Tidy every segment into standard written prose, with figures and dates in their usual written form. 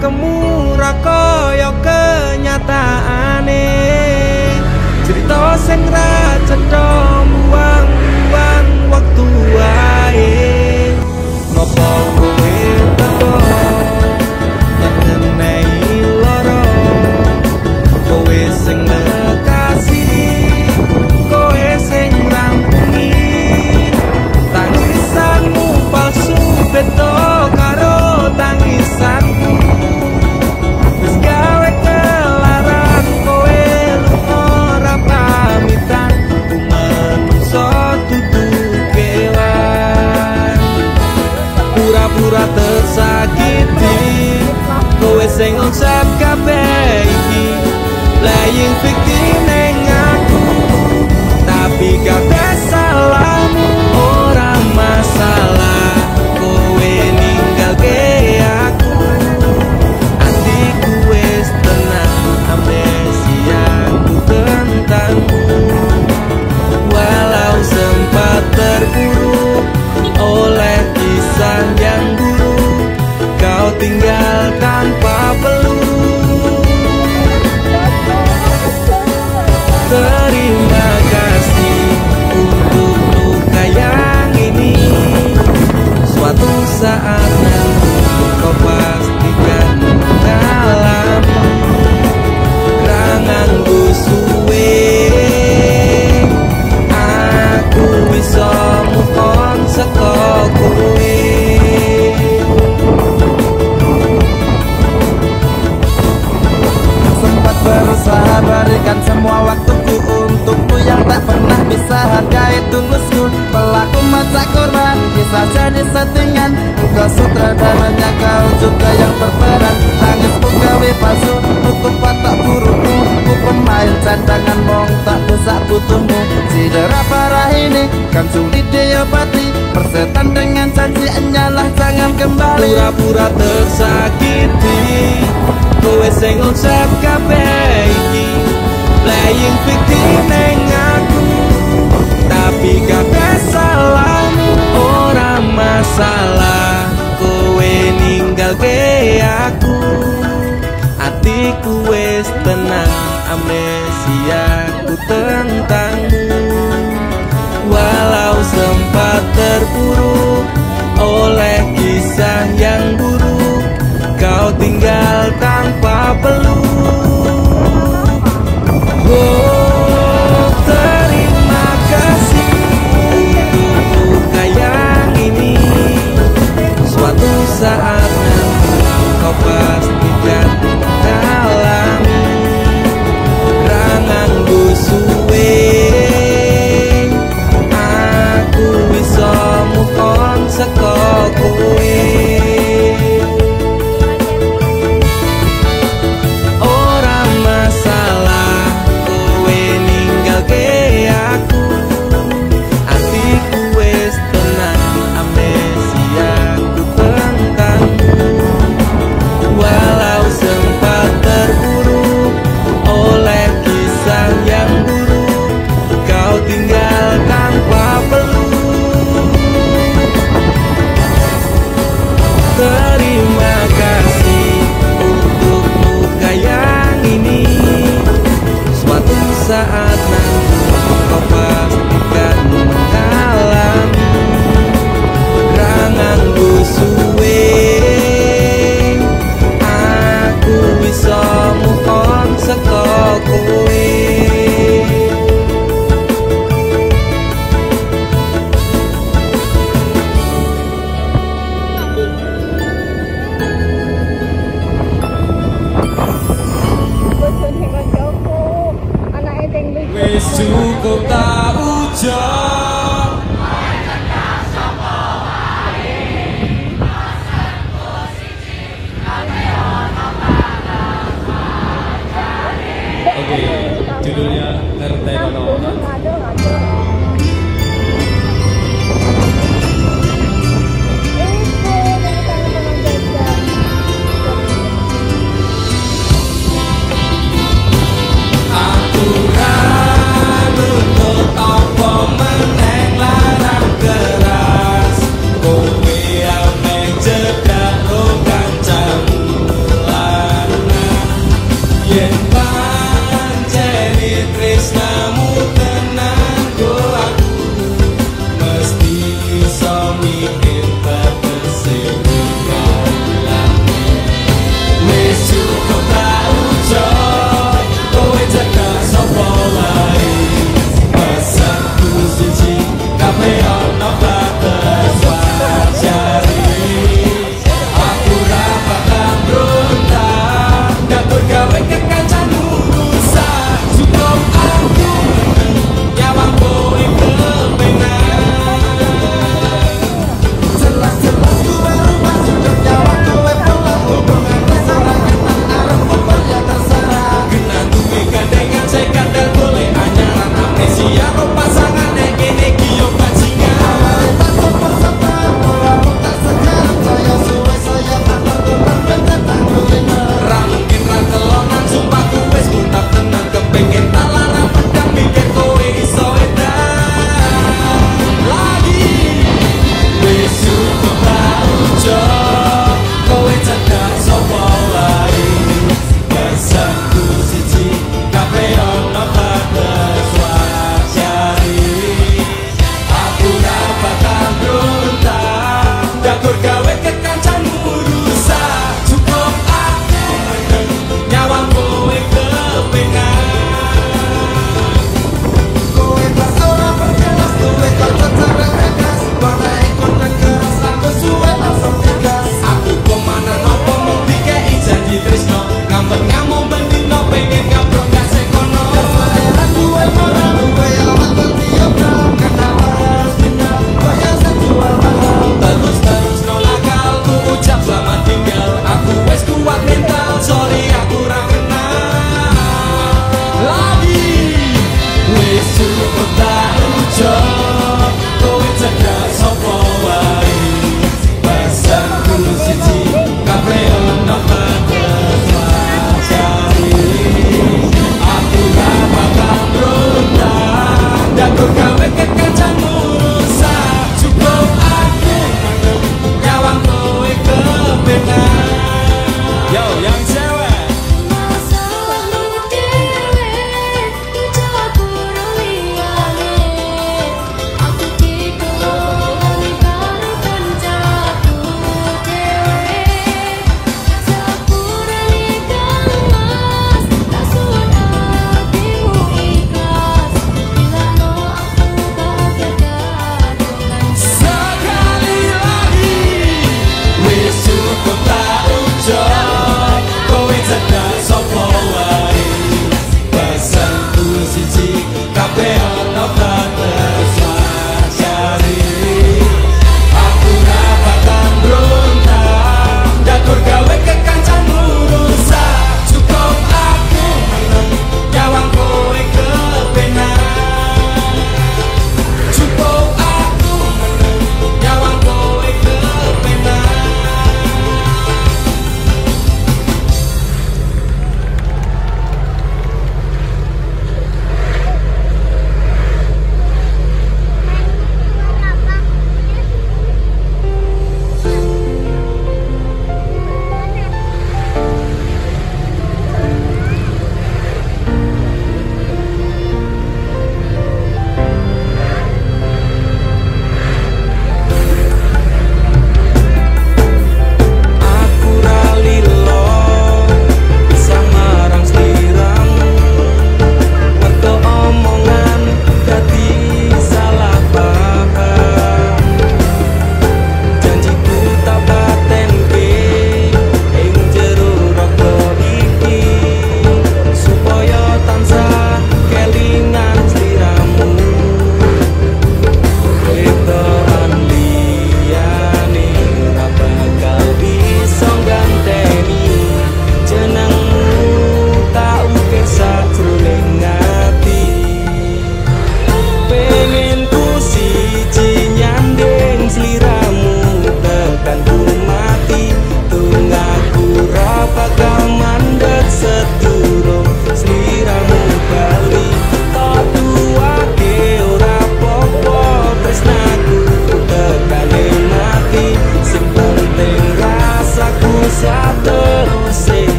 cangkemmu ra kaya kenyataane. Cerita sing ra cetha buang-buang waktu wae. Ngopo kowe teko ngeneni loro, kowe sing lekasih, kowe sing rampungi. Tangisanmu palsu beda karo tangisanku. Wis gawe kelaran kowe lunga ora pamitan. Ku manungsa dudu kewan, pura-pura tersakiti. Kowe sing ngonsep kabeh iki, playing victim ning aku. Tapi kabeh salahmu, ora masalah. Kowe ninggalke aku, atiku wis tenang, amnesiaku tentangmu. Walau sempat terpuruk oleh kisah yang buruk, kau tinggal tanpa peluru. Terima kasih untuk luka yang ini. Suatu saat nanti kau pastikan mengalami ranganku suwe. Aku bisa move on saka kowe. Sempat berusaha berikan semua waktuku untukmu yang tak pernah bisa hargai tulusku. Pelaku mata korban, kisah jadi settingan. Kau sutradaranya, kau juga yang berperan. Tangismu gawe palsu, nutup watak burukmu. Ku pemain cadangan, mong tak bisa butuhmu. Cedera parah ini kan sulit diobati. Persetan dengan janji hanyalah jangan kembali. Pura-pura tersakiti, kowe sing ngonsep kabeh iki, playing victim ning aku. Tapi kabeh salahmu, ora masalah. Kowe ninggalke aku, atiku wis tenang, amnesiaku tentangmu. Walau sempat terpuruk oleh kisah yang buruk, kau tinggal tanpa peluk. Oh, terima kasih untuk luka yang ini. Suatu saat nanti kau pastikan mengalami ranganku suwe. Aku bisa move on saka kowe. Ora masalah, kowe ninggalke aku, atiku wis tenang, amnesiaku tentangmu. Walau sempat terpuruk oleh kisah yang buruk, kau tinggal tanpa peluk. Terima kasih untuk luka yang ini. Suatu saat nanti kau pastikan mengalami ranganku suwe. Aku bisa move on saka kowe. Wis cukup tak ujar. Oke, judulnya Ngertenono. Aturan untuk apa meneng larang keras. Kowe ame jedak ro kancamu.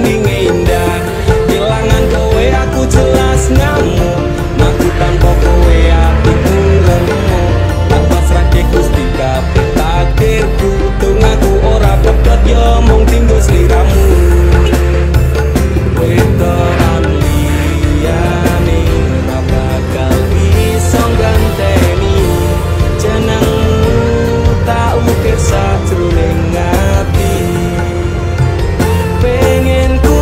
feeling indah. Kehilangan kowe aku jelas ngamuk, aku tanpa kowe hatiku remuk. Tak pasrahke Gusti kabeh takdirku, tung aku ora pedot yo mung tinggo sliramu. Wedoan liyane ora bakal iso ganteni jenengmu, tak ukir sajroning ati. Pengen ku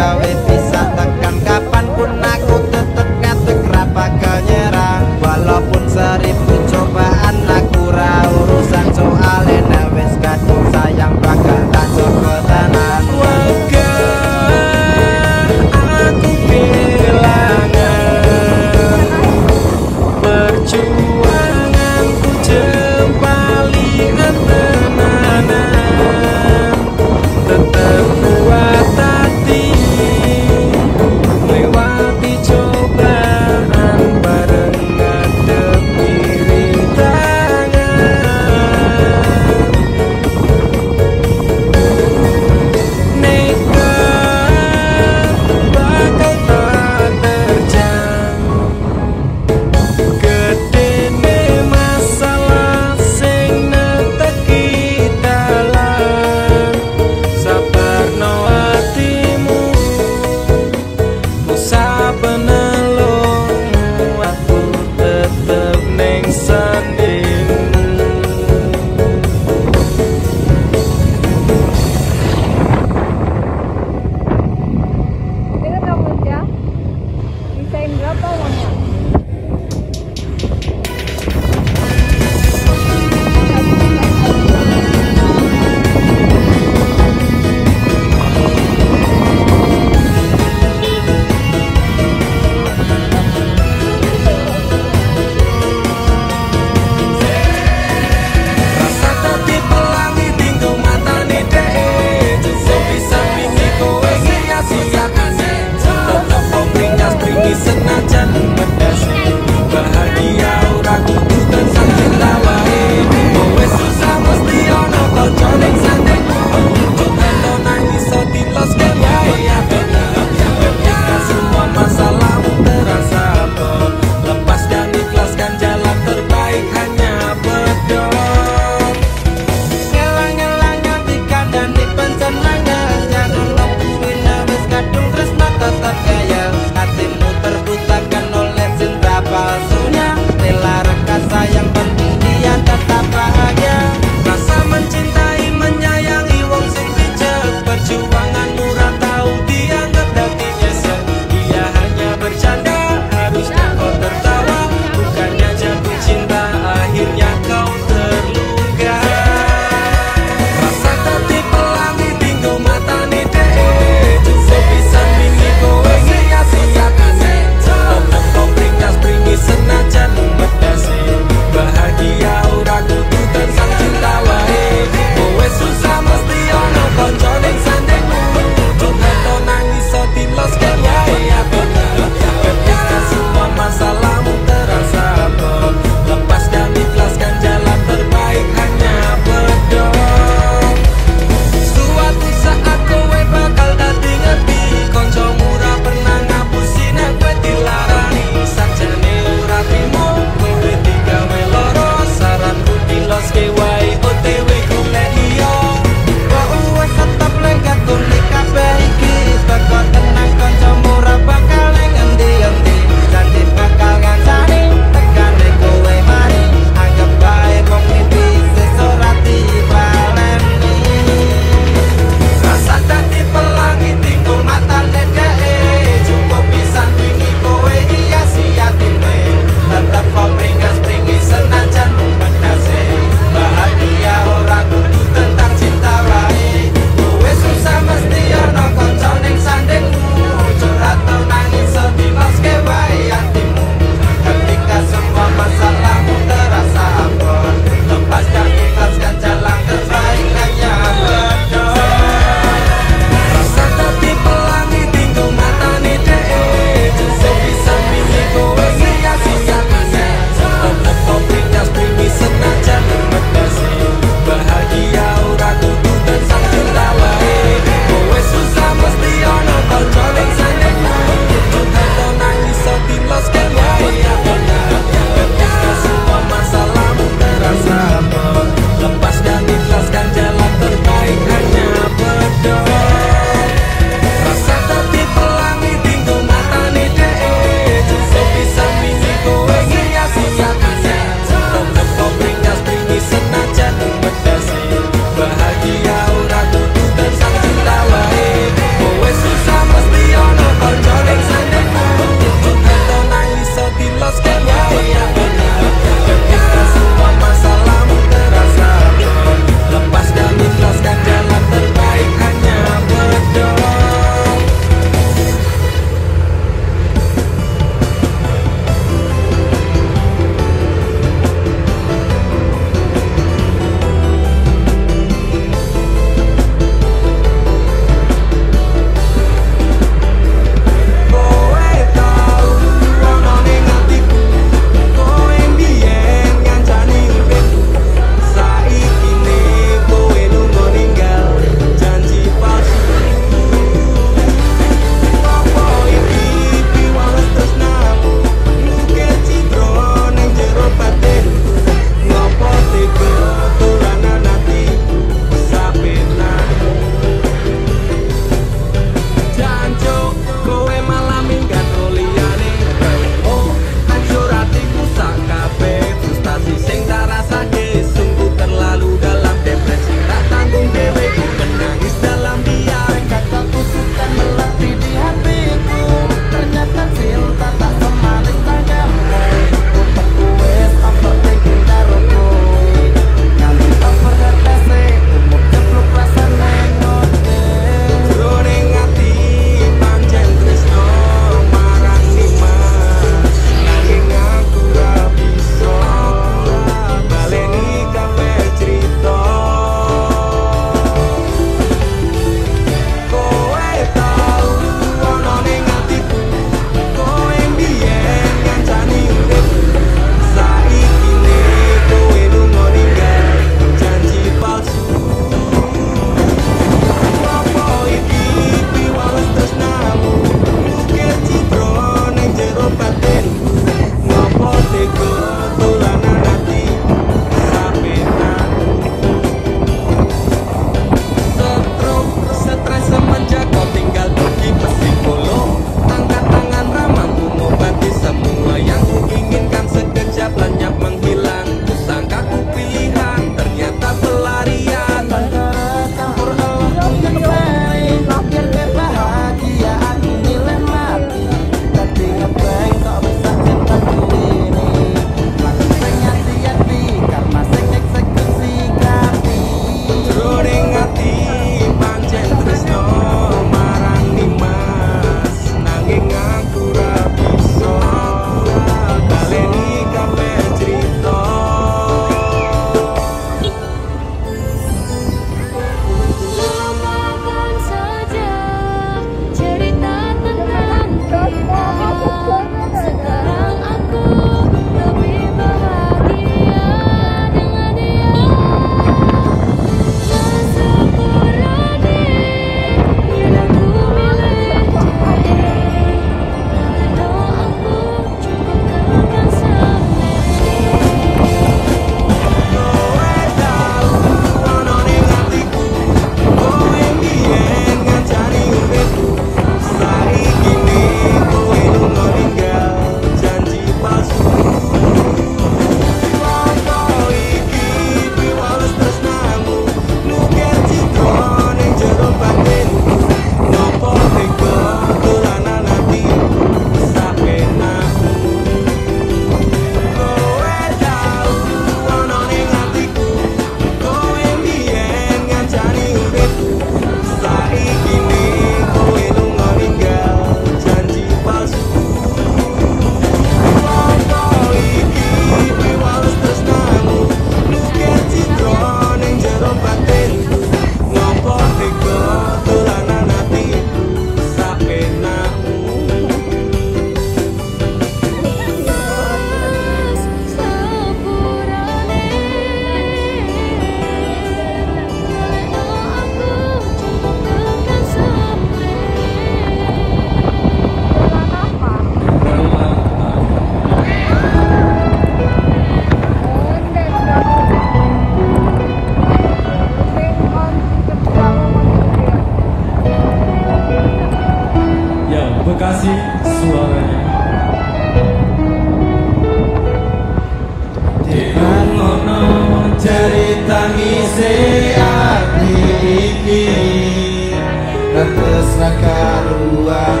karuan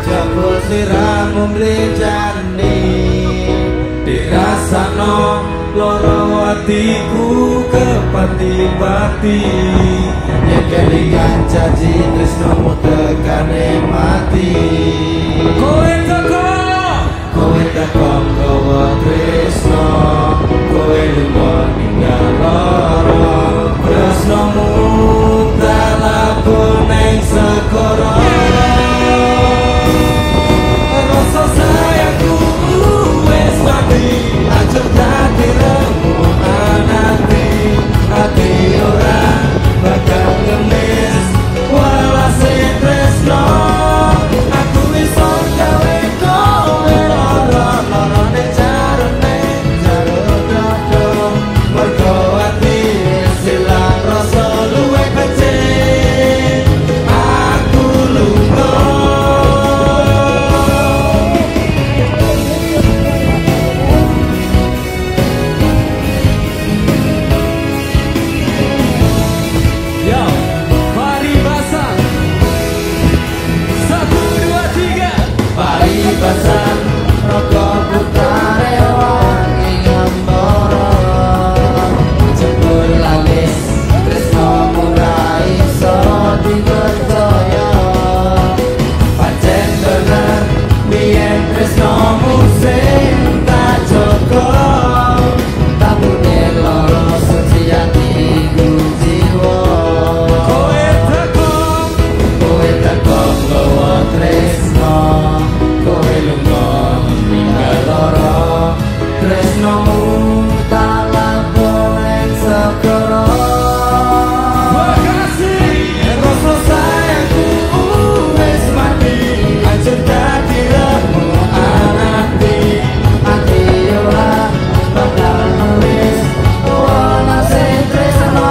jebul siramu mrejani dirasakno loro atiku kepati-pati yen kelingan janji tresnomu tekane mati kowe teko gawa tresno kowe lunga ninggal lara tresnomu talapun ning segara rasa sayangku wis mati aja dadi remukan hati ora bakal ngemis walase tresno aku iso gawe kowe lara ning jarane jaro dodo mergo ati silang rasa luwih becik aku lunga Basan rokok putare wangi ngambara jebul lalis tresno murai iso dipercaya pancen bener biyen tresnomu sing tak jaga tabune loro suci atiku jiwa kowe teko gawa tresno kowe lunga ninggal lara tresnomu talapun ing segara makasih rasa sayangku wis mati aja dadi remukan ati ora bakal nulis walase tresno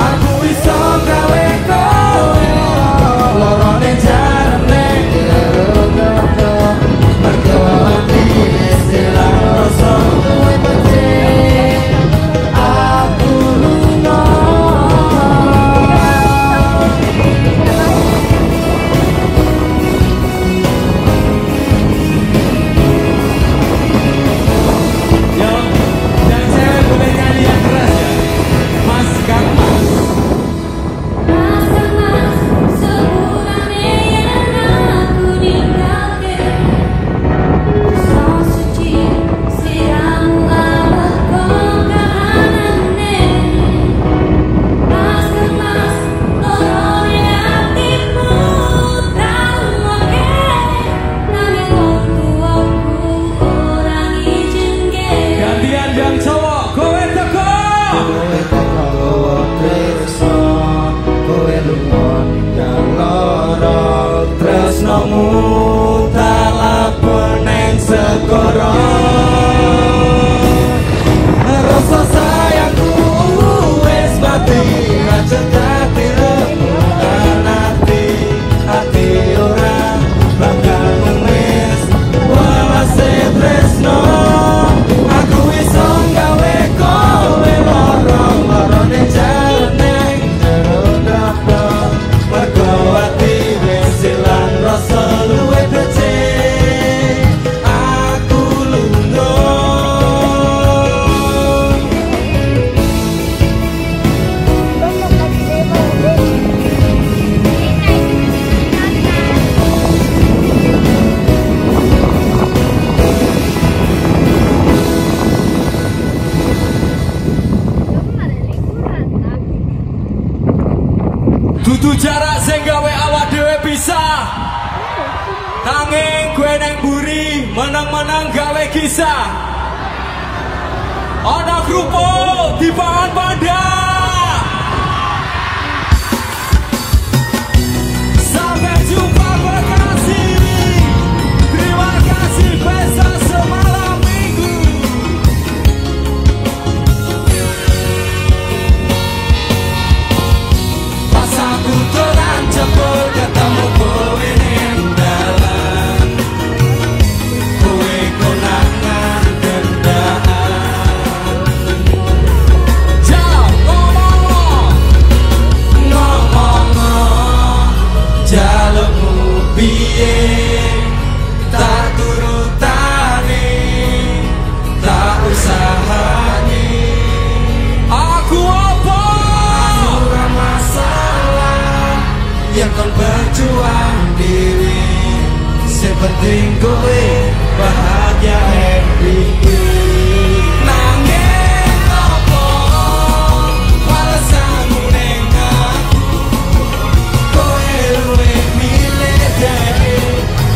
aku iso gawe kowe lara ning jarane tresnomu talapun ning segara rasa sayangku wis mati aja dadi remukan hati ora bakal ngemis walase tresno aku iso gawe kowe lara ning jarane jero dodo mergo ati wis silang rasa luwih becik aku lunga dudu jarak sing gawe awak dhewe pisah nanging gue neng buri menang-menang gawe kisah ana kerupuk dipangan panda sampai jumpa Bekasi terima kasih pesta semalam minggu pas aku dolan jebul ketemu kowe ning dalan kowe konangan gendaan jauh penting kowe bahagia happy. Nanging apa walesanmu ning aku, kowe luwih milih dhewe,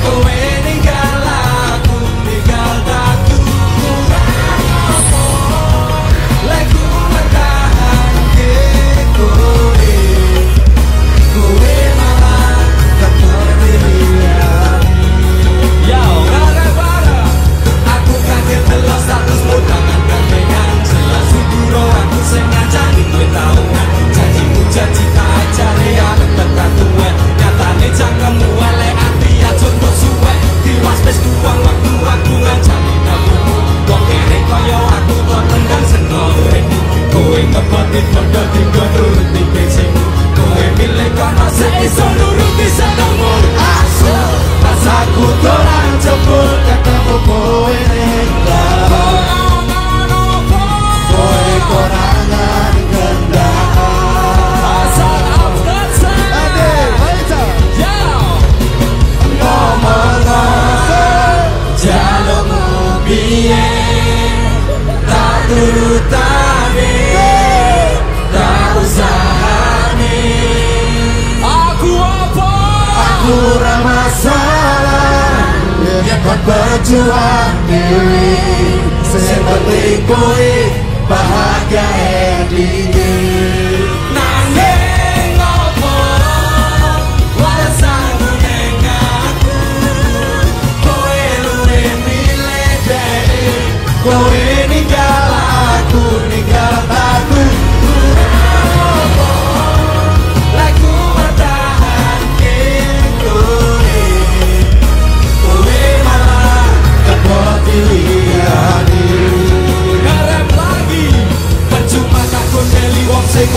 kowe ninggal aku, ninggal aku. Kurang apa lek ku mertahanke kowe, kowe malah tetep pilihan. Yo, gara-gara aku kaget delok statusmu tangan gandengan, jelas suduro aku sing ngancani kowe taungan. Janjimu janji tak jare aku tekan tuwe, nyatane cangkemmu elek ati aja mbok suwe. Tiwas wis kuwang waktu aku ngancani nabungmu, wong kene kaya aku kok tendang seno uripmu. Kowe ngeboti padha tinggo nuruti kecingmu, kowe milih kono sik iso nuruti senengmu. Asu rasaku torang jebul ketemu kowe ning dalan, kowe korangan gendaan. Asal Afgansan ngomong jalukmu piye, tak turutane, tak usahane. Aku apa? Aku ora masalah, yen kon berjuang dewe, sing penting kowe bahagia dhewe. Nanging apa walesanmu ning aku, kowe luwih milih dhewe, kowe ninggal aku, ninggal aku. Apa lek ku mertahanke kowe, kowe malah kebot pilihan. Ngarep lagi percuma takut meli wong sing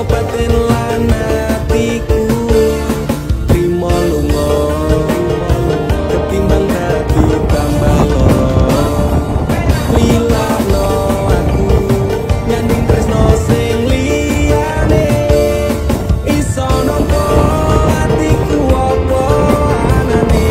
batin lan atiku trimo lunga ketimbang dadi tambah lara lilahno aku nyanding tresno sing liyane iso nampa atiku apa anane.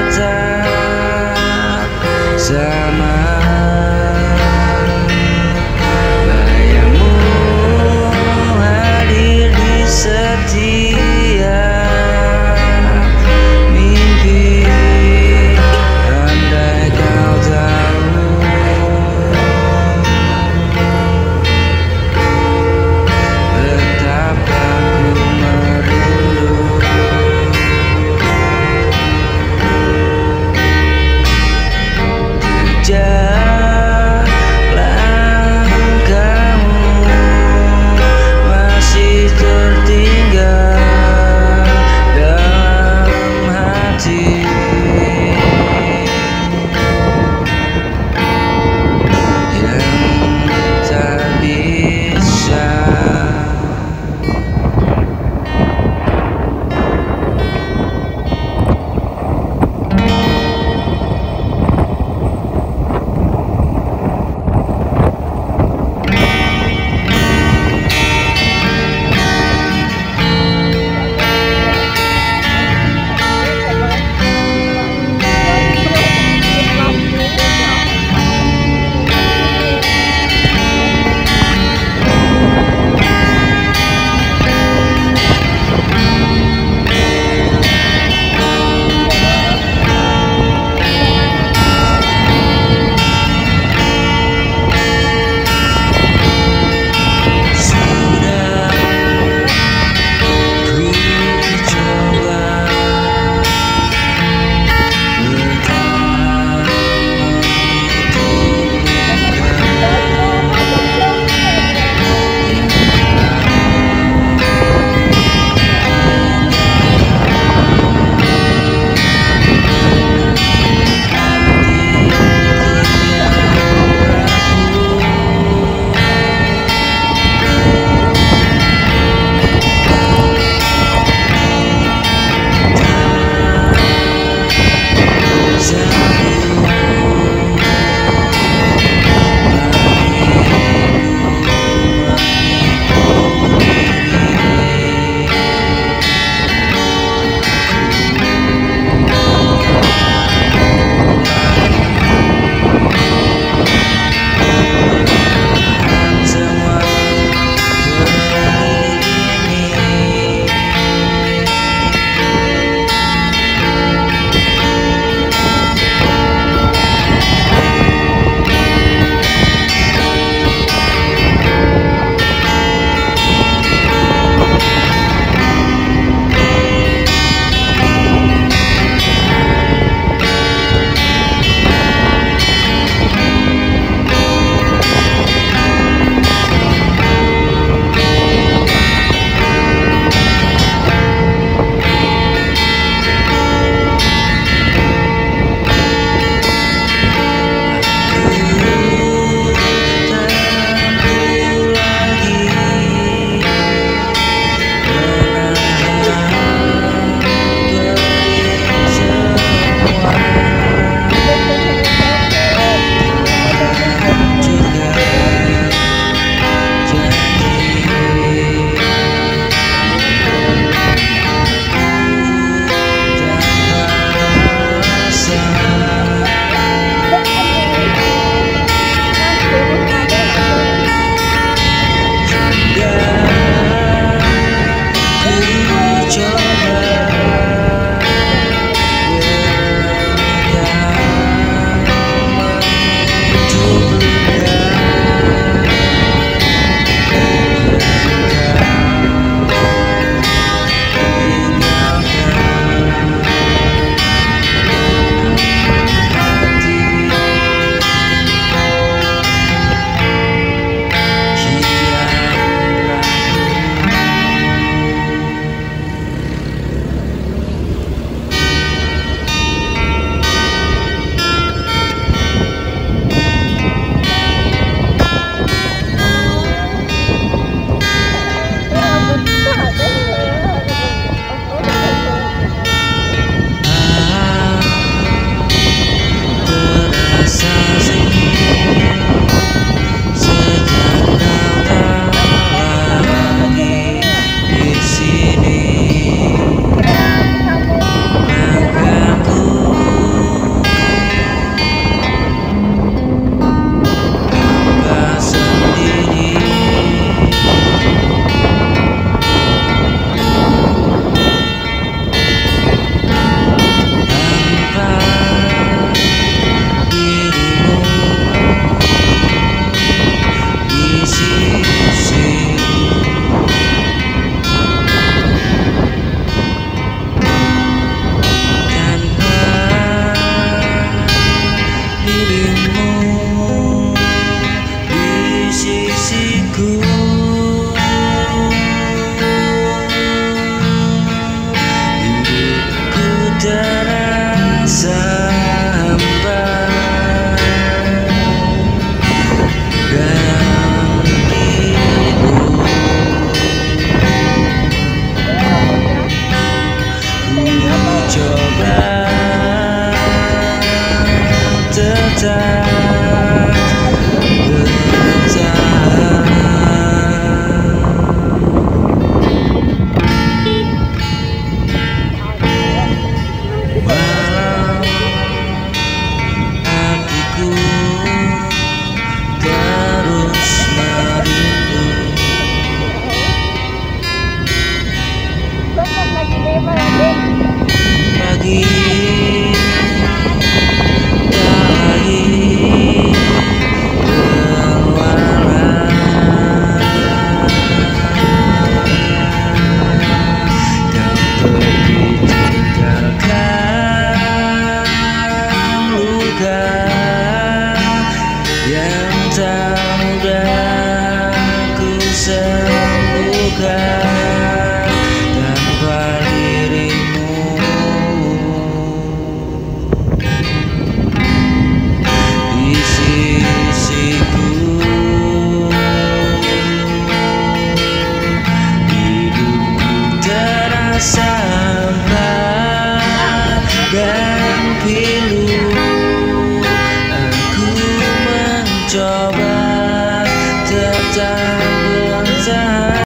tetap sama. Bayangmu hadir di setiap mimpi. yang pilu. Aku mencoba tetap